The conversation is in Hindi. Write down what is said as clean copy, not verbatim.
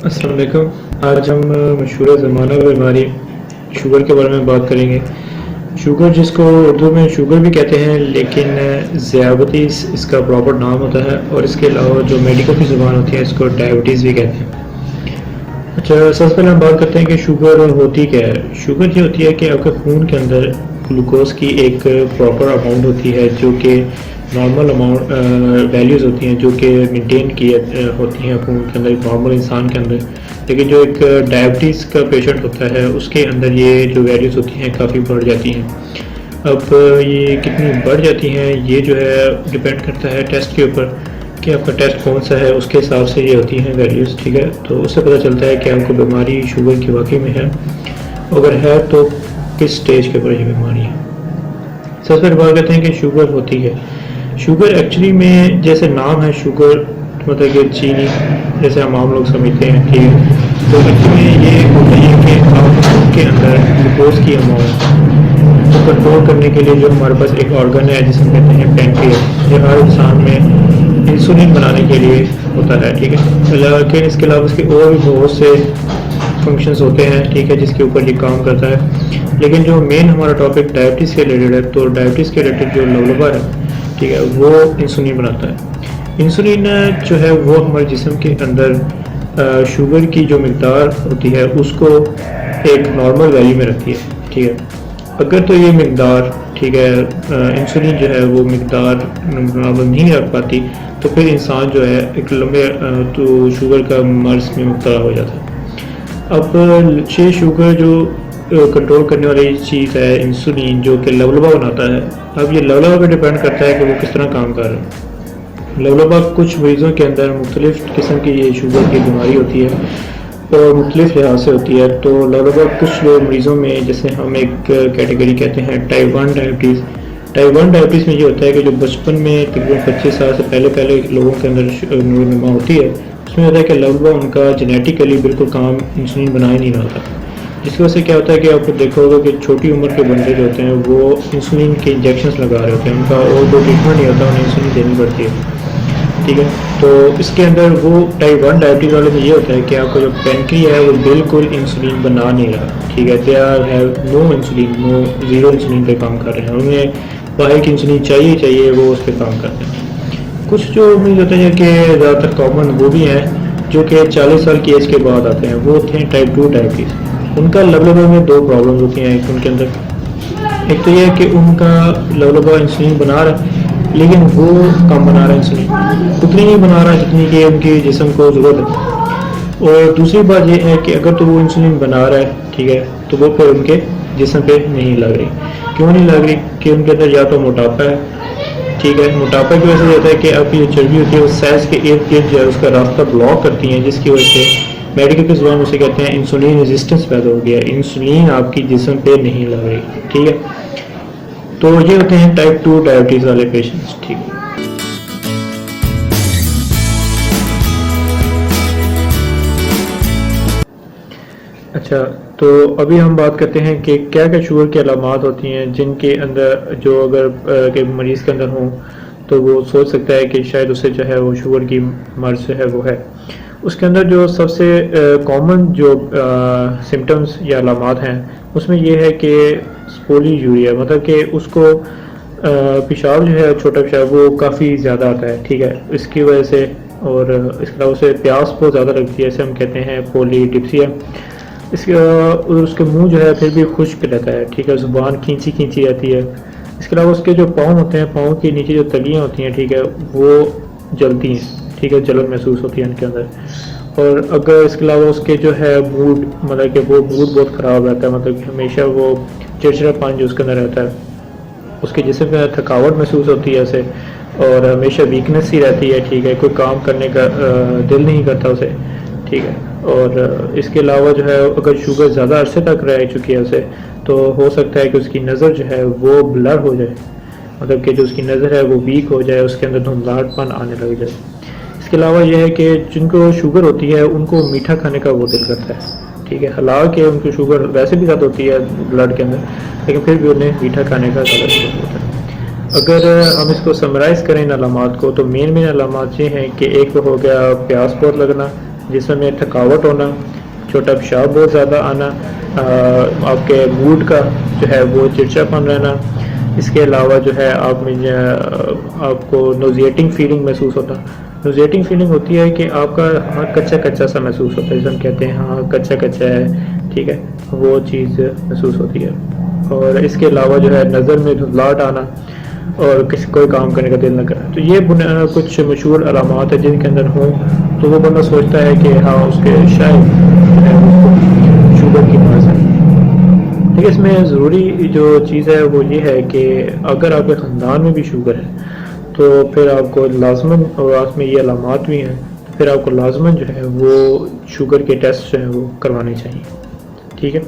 अस्सलाम वालेकुम। आज हम मशहूर ज़माना बीमारी शुगर के बारे में बात करेंगे। शुगर जिसको उर्दू में शुगर भी कहते हैं, लेकिन ज़ियाबतीस इसका प्रॉपर नाम होता है, और इसके अलावा जो मेडिकल की ज़ुबान होती है इसको डायबिटीज़ भी कहते हैं। अच्छा, सबसे पहले हम बात करते हैं कि शुगर होती क्या है। शुगर ये होती है कि आपके खून के अंदर ग्लूकोज की एक प्रॉपर अमाउंट होती है, जो कि नॉर्मल अमाउंट वैल्यूज़ होती हैं, जो कि मेंटेन की होती हैं खून के अंदर एक नॉर्मल इंसान के अंदर। लेकिन जो एक डायबिटीज़ का पेशेंट होता है उसके अंदर ये जो वैल्यूज़ होती हैं काफ़ी बढ़ जाती हैं। अब ये कितनी बढ़ जाती हैं ये जो है डिपेंड करता है टेस्ट के ऊपर, कि आपका टेस्ट कौन सा है, उसके हिसाब से ये होती हैं वैल्यूज़। ठीक है, तो उससे पता चलता है कि आपको बीमारी शुगर की वाकई में है, अगर है तो किस स्टेज के ऊपर ये बीमारी है। सबसे पहले बात करते हैं कि शुगर होती है। शुगर एक्चुअली में जैसे नाम है शुगर, मतलब कि चीनी, जैसे हम आम लोग समझते हैं। ठीक है, तो एक्चुअली ये होता है कि आपके अंदर ग्लूकोज की अमाउंट को कंट्रोल करने के लिए जो हमारे पास एक ऑर्गन है जिसे कहते हैं पैनक्रियास, ये हर इंसान में इंसुलिन बनाने के लिए होता है। ठीक है, लेकिन इसके अलावा इसके और भी बहुत से फंक्शंस होते हैं, ठीक है, जिसके ऊपर ये काम करता है। लेकिन जो मेन हमारा टॉपिक डायबिटीज़ के रिलेटेड है, तो डायबिटीज़ के रिलेटेड जो लवलबा है, ठीक है, वो इंसुलिन बनाता है। इंसुलिन जो है वो हमारे जिस्म के अंदर शुगर की जो मकदार होती है उसको एक नॉर्मल वैल्यू में रखती है। ठीक है, अगर तो ये मकदार, ठीक है, इंसुलिन जो है वो मकदार नॉर्मल नहीं रख पाती, तो फिर इंसान जो है एक लंबे तो शुगर का मर्ज में मुब्तला हो जाता है। अब ये शुगर जो कंट्रोल करने वाली चीज़ है इंसुलिन, जो कि लवलबा बनाता है। अब ये लवलबा पे डिपेंड करता है कि वो किस तरह काम कर रहा है। लवलबा कुछ मरीज़ों के अंदर मुख्तलिफ़ किस्म की ये शुगर की बीमारी होती है और मुख्तलिफ़ लिहाज से होती है। तो लगभग कुछ मरीज़ों में, जैसे हम एक कैटेगरी कहते हैं टाइप 1 डायबिटीज़। टाइप 1 डायबिटीज़ में ये होता है कि जो बचपन में तकरीबन 25 साल से पहले लोगों के अंदर नूरमा होती है, उसमें होता है कि लगभग उनका जेनेटिकली बिल्कुल काम इंसुलिन बना ही नहीं रहा था। जिसकी वजह से क्या होता है कि आपको देखा होगा कि छोटी उम्र के बंदे जो होते हैं वो इंसुलिन के इंजेक्शंस लगा रहे होते हैं, उनका और कोई ट्रीटमेंट नहीं होता, उन्हें इंसुलिन देनी पड़ती है। ठीक है, तो इसके अंदर वो टाइप 1 डायबिटीज़ वाले में ये होता है कि आपका जो पैनक्रिया है वो बिल्कुल इंसुलिन बना नहीं रहा। ठीक है, they are have no insulin, no zero insulin पे काम कर रहे हैं, उन्हें बाहर की इंसुलिन चाहिए, वो उस पर काम करते हैं। कुछ जो मरीज होते हैं कि ज़्यादातर कॉमन वो भी हैं, जो कि 40 साल की एज के बाद आते हैं, वो होते हैं टाइप 2 डायबिटीज़। उनका लवलबा में दो प्रॉब्लम होती हैं उनके अंदर। एक तो ये है कि उनका लवलबा इंसुलिन बना रहा है, लेकिन वो कम बना रहा है, इंसुलिन उतनी नहीं बना रहा जितनी कि उनके जिस्म को ज़रूरत है। और दूसरी बात ये है कि अगर तो वो इंसुलिन बना रहा है, ठीक है, तो वो फिर उनके जिस्म पे नहीं लग रही। क्यों नहीं लग रही? कि उनके अंदर या तो मोटापा है, ठीक है, मोटापा की वजह से होता है कि आपकी जो चर्बी होती है वो सेल्स के इर्द गिर्द जो है उसका रास्ता ब्लॉक करती हैं, जिसकी वजह से मेडिकल की ज़ुबान उसे कहते हैं इंसुलिन रेजिस्टेंस पैदा हो गया, इंसुलिन आपकी जिस्म पे नहीं लग रही। ठीक है, तो ये होते हैं टाइप 2 डायबिटीज़ वाले पेशेंट्स। ठीक है, अच्छा, तो अभी हम बात करते हैं कि क्या क्या शुगर की अलामात होती हैं जिनके अंदर जो अगर के मरीज़ के अंदर हों तो वो सोच सकता है कि शायद उसे जो है वो शुगर की मर्ज़ जो है वो है। उसके अंदर जो सबसे कॉमन जो सिम्टम्स या अलामात हैं उसमें ये है कि पोलीयूरिया, मतलब कि उसको पेशाब जो है, छोटा पेशाब, वो काफ़ी ज़्यादा आता है। ठीक है, इसकी वजह से, और इसके अलावा उसे प्यास बहुत ज़्यादा लगती है, इसे हम कहते हैं पोलीडिप्सिया। इसके उसके मुंह जो है फिर भी खुश्क रहता है। ठीक है, ज़ुबान खींची खींची रहती है। इसके अलावा उसके जो पाँव होते हैं, पाँव के नीचे जो तलियाँ होती हैं, ठीक है, वो जलती हैं। ठीक है, जलन महसूस होती है उनके अंदर। और अगर इसके अलावा उसके जो है मूड, मतलब कि वो मूड बहुत ख़राब रहता है, मतलब कि हमेशा वो चिड़चिड़ापन जो उसके अंदर रहता है, उसके जिस्म में थकावट महसूस होती है उसे, और हमेशा वीकनेस ही रहती है। ठीक है, कोई काम करने का दिल नहीं करता उसे। ठीक है, और इसके अलावा जो है अगर शुगर ज़्यादा अरसे तक रह चुकी है उसे, तो हो सकता है कि उसकी नज़र जो है वो ब्लर हो जाए, मतलब कि जो उसकी नज़र है वो वीक हो जाए, उसके अंदर धुंधलाहटपन आने लग जाए। इसके अलावा यह है कि जिनको शुगर होती है उनको मीठा खाने का वो दिल करता है। ठीक है, हालांकि उनको शुगर वैसे भी ज़्यादा होती है ब्लड के अंदर, लेकिन फिर भी उन्हें मीठा खाने का ज़्यादा शौक होता है। अगर हम इसको समराइज़ करें इन अलामात को, तो मेन अलामात ये हैं कि एक तो हो गया प्यास बहुत लगना, जिस्म में थकावट होना, छोटा पेशाब बहुत ज़्यादा आना, आपके मूड का जो है वो चिड़चिड़ापन रहना। इसके अलावा जो है आप में आपको नोज़िएटिंग फीलिंग महसूस होता। नोज़िएटिंग फीलिंग होती है कि आपका हाँ कच्चा कच्चा सा महसूस होता है, जैसे हम कहते हैं हाँ कच्चा कच्चा है, ठीक है, वो चीज़ महसूस होती है। और इसके अलावा जो है नज़र में धुंधलाहट आना और किसी कोई काम करने का दिल न करना। तो ये कुछ मशहूर अलामात है जिनके अंदर हों तो वो बंदा सोचता है कि हाँ उसके शायद जो है उसको शुगर की मर्ज़ है। ठीक है, इसमें ज़रूरी जो चीज़ है वो ये है कि अगर आपके ख़ानदान में भी शुगर है तो फिर आपको लाज़मन, और उसमें ये अलामात भी हैं, तो फिर आपको लाज़मन जो है वो शुगर के टेस्ट जो हैं वो करवाने चाहिए। ठीक है।